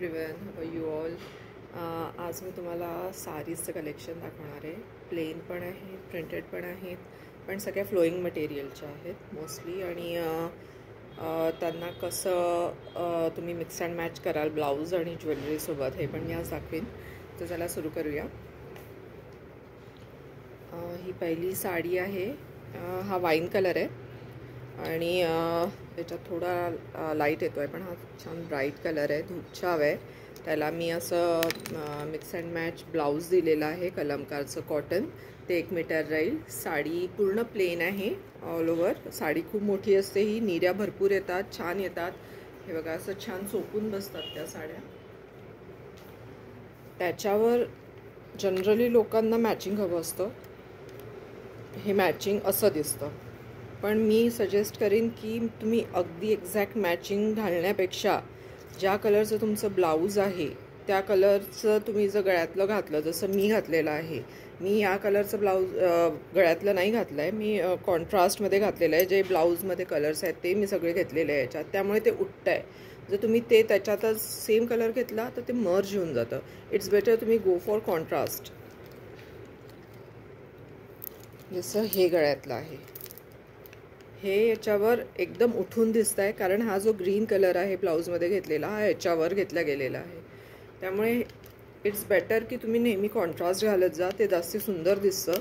Everyone, how are you all. आज मी तुम्हाला साडीजचं कलेक्शन दाखवणार आहे. प्लेन पण आहेत, प्रिंटेड पण आहेत, पण सगळ्या फ्लोईंग मटेरियलच्या आहेत मोस्टली. आणि त्यांना कसं तुम्ही मिक्स अँड मॅच कराल ब्लाऊज आणि ज्वेलरीसोबत, हे पण मी आज दाखवेन. तर चला सुरू करूया. ही पहिली साडी आहे. हा वाईन कलर आहे आणि याच्यात थोडा लाईट येतो आहे, पण हा छान ब्राईट कलर आहे, धूपछाव आहे. त्याला मी असं मिक्स अँड मॅच ब्लाऊज दिलेला आहे, कलमकारचं कॉटन. ते 1 मीटर राहील. साडी पूर्ण प्लेन आहे ऑल ओव्हर. साडी खूप मोठी असते. ही निर्या भरपूर येतात, छान येतात. हे बघा, असं छान चोपून बसतात त्या साड्या. त्याच्यावर जनरली लोकांना मॅचिंग हवं असतं. हे मॅचिंग असं दिसतं, पण मी सजेस्ट करीन की तुम्ही अगदी एक्झॅक्ट मॅचिंग घालण्यापेक्षा ज्या कलरचं तुमचं ब्लाऊज आहे त्या कलरचं तुम्ही जर गळ्यातलं घातलं, जसं मी घातलेलं आहे. मी या कलरचं ब्लाऊज गळ्यातलं नाही घातलं आहे, मी कॉन्ट्रास्टमध्ये घातलेलं आहे. जे ब्लाऊजमध्ये कलर्स आहेत ते मी सगळे घेतलेले आहे याच्यात, त्यामुळे ते उठतं आहे. जर तुम्ही ते त्याच्यातच सेम कलर घेतला तर ते मर्ज होऊन जातं. इट्स बेटर तुम्ही गो फॉर कॉन्ट्रास्ट. जसं हे गळ्यातलं आहे, हे याच्यावर एकदम उठून दिसत आहे, कारण हा जो ग्रीन कलर आहे ब्लाऊजमध्ये घेतलेला हा याच्यावर घेतला गेलेला आहे. त्यामुळे इट्स बेटर की तुम्ही नेहमी कॉन्ट्रास्ट घालत जा, ते जास्त सुंदर दिसतं.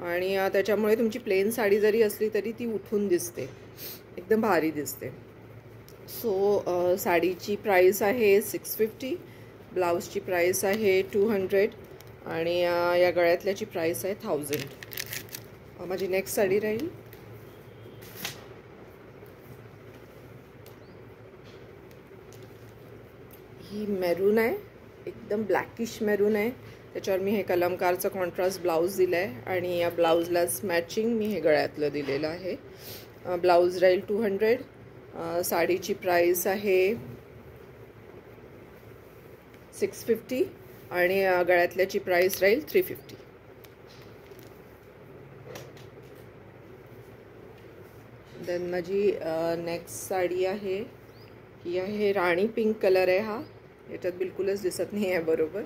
आणि त्याच्यामुळे तुमची प्लेन साडी जरी असली तरी ती उठून दिसते, एकदम भारी दिसते. सो साडीची प्राईस आहे 650, ब्लाऊजची प्राईस आहे 200 आणि या गळ्यातल्याची प्राईस आहे 1000. माझी नेक्स्ट साडी राहील. ही मेरून आहे, एकदम ब्लॅकिश मेरून आहे. त्याच्यावर मी हे कलमकारचं कॉन्ट्रास्ट ब्लाऊज दिलं आहे आणि या ब्लाऊजलाच मॅचिंग मी हे गळ्यातलं दिलेलं आहे. ब्लाऊज राहील 200. साडीची प्राईस आहे 650 आणि गळ्यातल्याची प्राईस राहील 350. देन माझी नेक्स्ट साडी आहे. ही आहे राणी पिंक कलर आहे. हा याच्यात बिलकुलच दिसत नाही आहे, बरोबर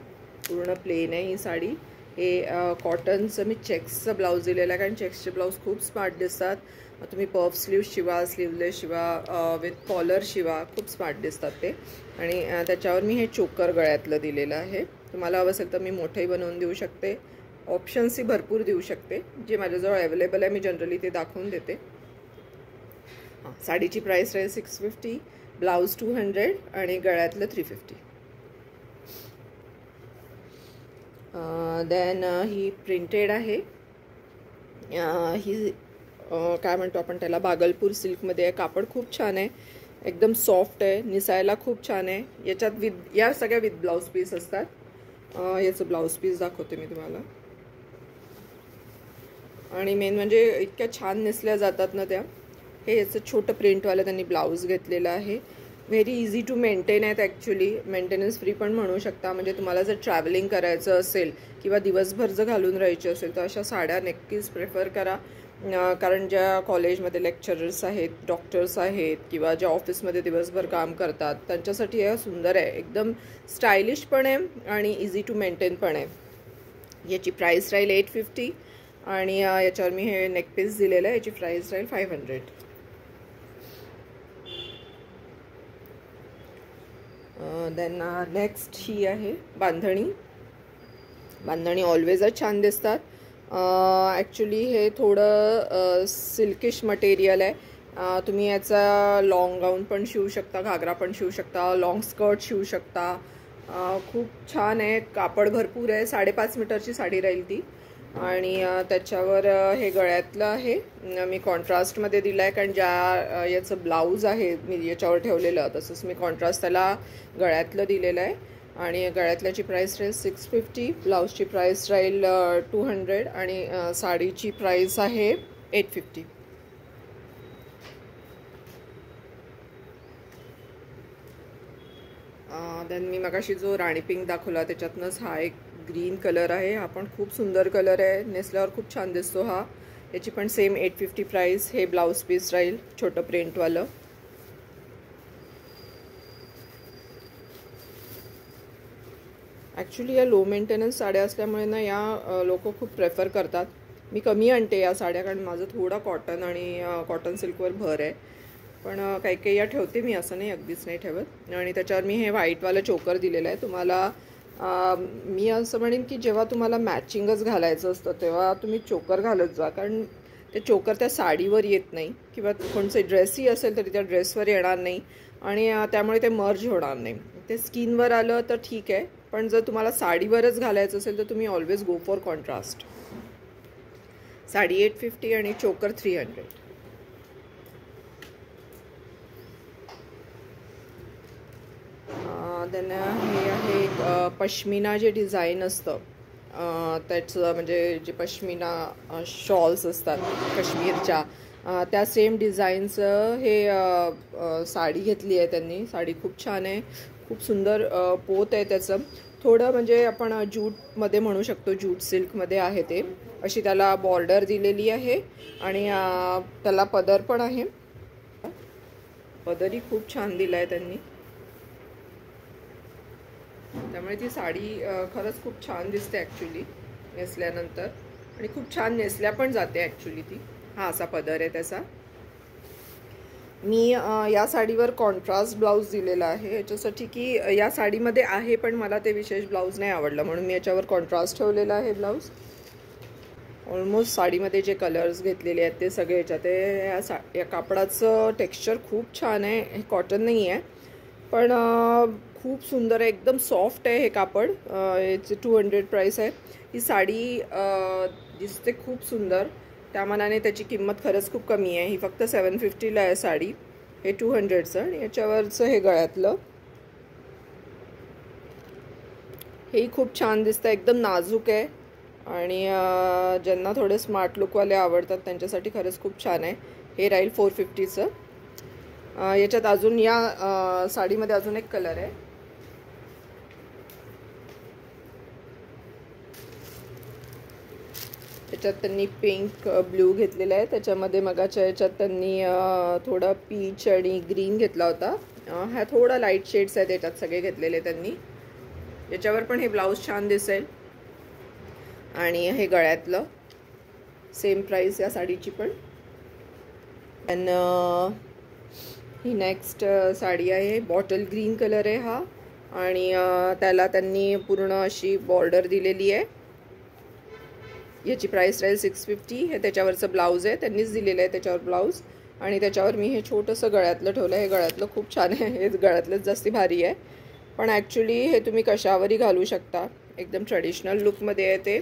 पूर्ण प्लेन आहे ही साडी. हे कॉटनचं मी चेक्सचं ब्लाऊज दिलेलं आहे, कारण चेक्सचे ब्लाऊज खूप स्मार्ट दिसतात. तुम्ही पफ स्लीव शिवा, स्लीवलेस शिवा, विथ कॉलर शिवा, खूप स्मार्ट दिसतात ते. आणि त्याच्यावर मी हे चोकर गळ्यातलं दिलेलं आहे. तुम्हाला हवं असेल तर मी मोठंही बनवून देऊ शकते, ऑप्शन्सही भरपूर देऊ शकते. जे माझ्याजवळ अवेलेबल आहे मी जनरली ते दाखवून देते. साडीची प्राईस राहील 650, ब्लाऊज 200 आणि गळ्यातलं 350. देन ही प्रिंटेड आहे. ही काय म्हणतो आपण त्याला, बागलपूर सिल्कमध्ये आहे. कापड खूप छान आहे, एकदम सॉफ्ट आहे, निसायला खूप छान आहे. याच्यात या सगळ्या विथ ब्लाऊज पीस असतात. याचं ब्लाऊज पीस दाखवते मी तुम्हाला. आणि मेन म्हणजे इतक्या छान नेसल्या जातात ना त्या. हे याचं छोटं प्रिंटवालं त्यांनी ब्लाऊज घेतलेलं आहे. व्हेरी इझी टू मेंटेन आहेत ॲक्च्युली, मेंटेनन्स फ्री पण म्हणू शकता. म्हणजे तुम्हाला जर ट्रॅव्हलिंग करायचं असेल किंवा दिवसभर जर घालून राहायची असेल तर अशा साड्या नक्कीच प्रेफर करा. कारण ज्या कॉलेजमध्ये लेक्चरर्स आहेत, डॉक्टर्स आहेत किंवा ज्या ऑफिसमध्ये दिवसभर काम करतात त्यांच्यासाठी हे सुंदर आहे. एकदम स्टायलिश पण आहे आणि इझी टू मेंटेन पण आहे. याची प्राईस राहील 850 आणि याच्यावर मी हे नेकपीस दिलेलं आहे. याची प्राईस राहील 500. देन नेक्स्ट ही आहे बांधणी. बांधणी ऑलवेजच छान दिसतात. ॲक्च्युली हे थोडं सिल्किश मटेरियल आहे. तुम्ही याचा लॉंग गाऊन पण शिवू शकता, घागरा पण शिवू शकता, लॉंग स्कर्ट शिवू शकता. खूप छान आहे, कापड भरपूर आहे. 5.5 मीटरची साडी राहील ती. आणि त्याच्यावर हे गळ्यातलं आहे, मी कॉन्ट्रास्टमध्ये दिलं आहे, कारण ज्या याचं ब्लाऊज आहे मी याच्यावर ठेवलेलं तसंच मी कॉन्ट्रास्ट त्याला गळ्यातलं दिलेलं आहे. आणि गळ्यातल्याची प्राईस राहील 650, ब्लाऊजची प्राईस राहील 200 आणि साडीची प्राईस आहे 850. देन मी मगाशी जो राणी पिंक दाखवला त्याच्यातनंच हा एक ग्रीन कलर आहे. हा पण खूप सुंदर कलर आहे, नेसल्यावर खूप छान दिसतो हा. याची पण सेम 850 प्राईस. हे ब्लाऊज पीस राहील छोटं प्रिंटवालं. ॲक्च्युली या लो मेंटेनन्स साड्या असल्यामुळे ना या लोक खूप प्रेफर करतात. मी कमी आणते या साड्या, कारण माझं थोडा कॉटन आणि कॉटन सिल्कवर भर आहे. पण काही काही या ठेवते मी, असं नाही अगदीच नाही ठेवत. आणि त्याच्यावर मी हे व्हाईटवालं चोकर दिलेलं आहे तुम्हाला. मी असं म्हणेन की जेव्हा तुम्हाला मॅचिंगच घालायचं असतं तेव्हा तुम्ही चोकर घालत जा, कारण ते चोकर त्या साडीवर येत नाही, किंवा कोणचे ड्रेसही असेल तरी त्या ड्रेसवर येणार नाही, आणि त्यामुळे ते मर्ज होणार नाही. ते स्किनवर आलं तर ठीक आहे, पण जर तुम्हाला साडीवरच घालायचं असेल तर तुम्ही always go for contrast. Sari 850 आणि चोकर 300. देन हे आहे पश्मिना जे डिझाईन असतं त्याचं, म्हणजे जे पश्मिना शॉल्स असतात काश्मीरच्या, त्या सेम डिझाईनचं हे साडी घेतली आहे त्यांनी. साडी खूप छान आहे, खूप सुंदर पोत आहे त्याचं. थोडं म्हणजे आपण ज्यूटमध्ये म्हणू शकतो, ज्यूट सिल्कमध्ये आहे ते. अशी त्याला बॉर्डर दिलेली आहे आणि त्याला पदर पण आहे. पदरही खूप छान दिला आहे त्यांनी, त्यामुळे ती साडी खरंच खूप छान दिसते ॲक्च्युली नेसल्यानंतर, आणि खूप छान नेसल्या पण जाते ॲक्च्युली ती. हा असा पदर आहे त्याचा. मी या साडीवर कॉन्ट्रास्ट ब्लाऊज दिलेला आहे याच्यासाठी की या साडीमध्ये आहे पण मला ते विशेष ब्लाऊज नाही आवडलं, म्हणून मी याच्यावर कॉन्ट्रास्ट ठेवलेला आहे ब्लाऊज. ऑलमोस्ट साडीमध्ये जे कलर्स घेतलेले आहेत ते सगळे याच्यात. या कापडाचं टेक्स्चर खूप छान आहे. हे कॉटन नाही आहे पण खूप सुंदर आहे, एकदम सॉफ्ट आहे हे कापड. याचे 200 प्राईस आहे. ही साडी दिसते खूप सुंदर, त्या मानाने त्याची किंमत खरंच खूप कमी आहे. ही फक्त 750ला आहे साडी, हे 200चं. आणि याच्यावरचं हे गळ्यातलं हेही खूप छान दिसतं, एकदम नाजूक आहे. आणि ज्यांना थोडे स्मार्ट लुकवाले आवडतात त्यांच्यासाठी खरंच खूप छान आहे. हे राहील 450चं. याच्यात अजून या साडीमध्ये अजून एक कलर आहे. याच्यात त्यांनी पिंक ब्ल्यू घेतलेला आहे. त्याच्यामध्ये मगाच्या याच्यात त्यांनी थोडा पीच आणि ग्रीन घेतला होता. हा थोडा लाईट शेड्स आहेत याच्यात सगळे घेतलेले त्यांनी. याच्यावर पण हे ब्लाऊज छान दिसेल. आणि हे गळ्यातलं सेम प्राईस या साडीची पण. आणि ही नेक्स्ट साडी आहे, बॉटल ग्रीन कलर आहे हा, आणि त्याला त्यांनी पूर्ण अशी बॉर्डर दिलेली आहे. याची प्राईस राहील 650. हे त्याच्यावरचं ब्लाऊज आहे, त्यांनीच दिलेलं आहे त्याच्यावर ब्लाऊज. आणि त्याच्यावर मी हे छोटंसं गळ्यातलं ठेवलं आहे. हे गळ्यातलं खूप छान आहे, हे गळ्यातलंच जास्ती भारी आहे. पण ॲक्च्युली हे तुम्ही कशावरही घालू शकता, एकदम ट्रेडिशनल लुकमध्ये आहे ते.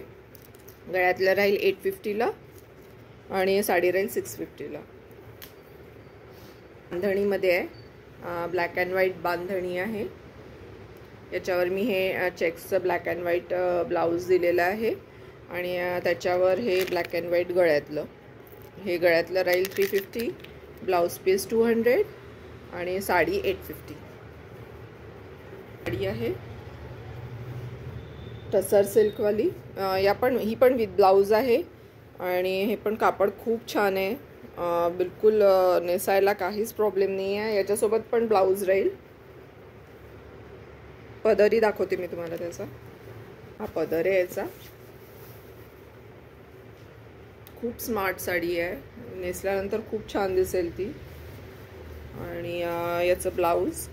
गळ्यातलं राहील 850ला आणि साडी राहील 650ला. बांधणीमध्ये आहे, ब्लॅक अँड व्हाईट बांधणी आहे. याच्यावर मी हे चेक्सचं ब्लॅक अँड व्हाईट ब्लाऊज दिलेलं आहे आणि त्याच्यावर हे ब्लॅक अँड व्हाईट गळ्यातलं. हे गळ्यातलं राहील 350, ब्लाऊज पीस 200 आणि साडी 850. साडी आहे टसर सिल्कवाली. ही पण विथ ब्लाऊज आहे आणि हे पण कापड खूप छान आहे. बिलकुल नेसायला काहीच प्रॉब्लेम नाही आहे. याच्यासोबत पण ब्लाऊज राहील. पदरही दाखवते मी तुम्हाला त्याचा. हा पदर आहे याचा. खूप स्मार्ट साडी आहे, नेसल्यानंतर खूप छान दिसेल ती. आणि याचं ब्लाऊज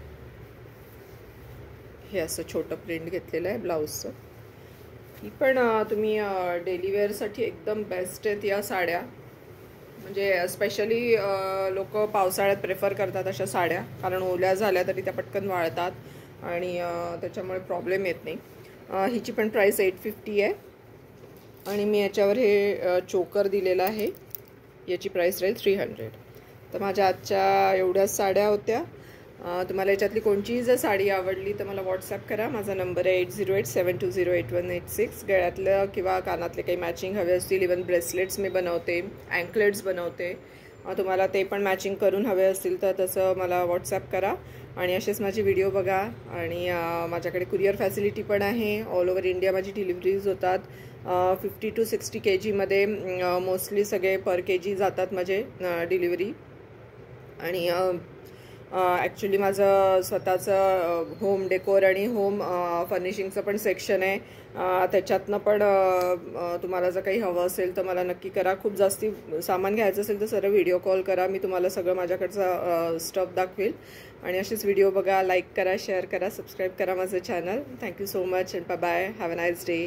हे असं छोटं प्रिंट घेतलेलं आहे ब्लाऊजचं. ही पण तुम्ही डेली वेअरसाठी एकदम बेस्ट आहेत या साड्या. म्हणजे स्पेशली लोक पावसाळ्यात प्रेफर करतात अशा साड्या, कारण ओल्या झाल्या तरी त्या पटकन वाळतात आणि त्याच्यामुळे प्रॉब्लेम येत नाही. हिची पण प्राईस 850 आहे आणि मी याच्यावर हे चोकर दिलेलं आहे. याची प्राईस राहील 300. तर माझ्या आजच्या एवढ्याच साड्या होत्या. तुम्हाला याच्यातली कोणतीही जर साडी आवडली तर मला व्हॉट्सॲप करा. माझा नंबर आहे 8087208186. गळ्यातलं किंवा कानातले काही मॅचिंग हवे असतील, इवन ब्रेसलेट्स मी बनवते, अँकलेट्स बनवते, तुम्हाला ते पण मॅचिंग करून हवे असतील तर तसं मला व्हॉट्सॲप करा. आणि असेच माझे व्हिडिओ बघा. आणि माझ्याकडे कुरिअर फॅसिलिटी पण आहे. ऑल ओव्हर इंडिया माझी डिलिव्हरीज होतात. 50 to 60 kgमध्ये मोस्टली सगळे पर kg जातात माझे डिलिव्हरी. आणि ॲक्च्युली माझं स्वतःचं होम डेकोर आणि होम फर्निशिंगचं पण सेक्शन आहे. त्याच्यातनं पण तुम्हाला जर काही हवं असेल तर मला नक्की करा. खूप जास्ती सामान घ्यायचं असेल तर सरळ व्हिडिओ कॉल करा, मी तुम्हाला सगळं माझ्याकडचा स्टफ दाखवेल. आणि असेच व्हिडिओ बघा, लाईक करा, शेअर करा, सबस्क्राईब करा माझं channel. Thank you so much and bye bye. Have a nice day.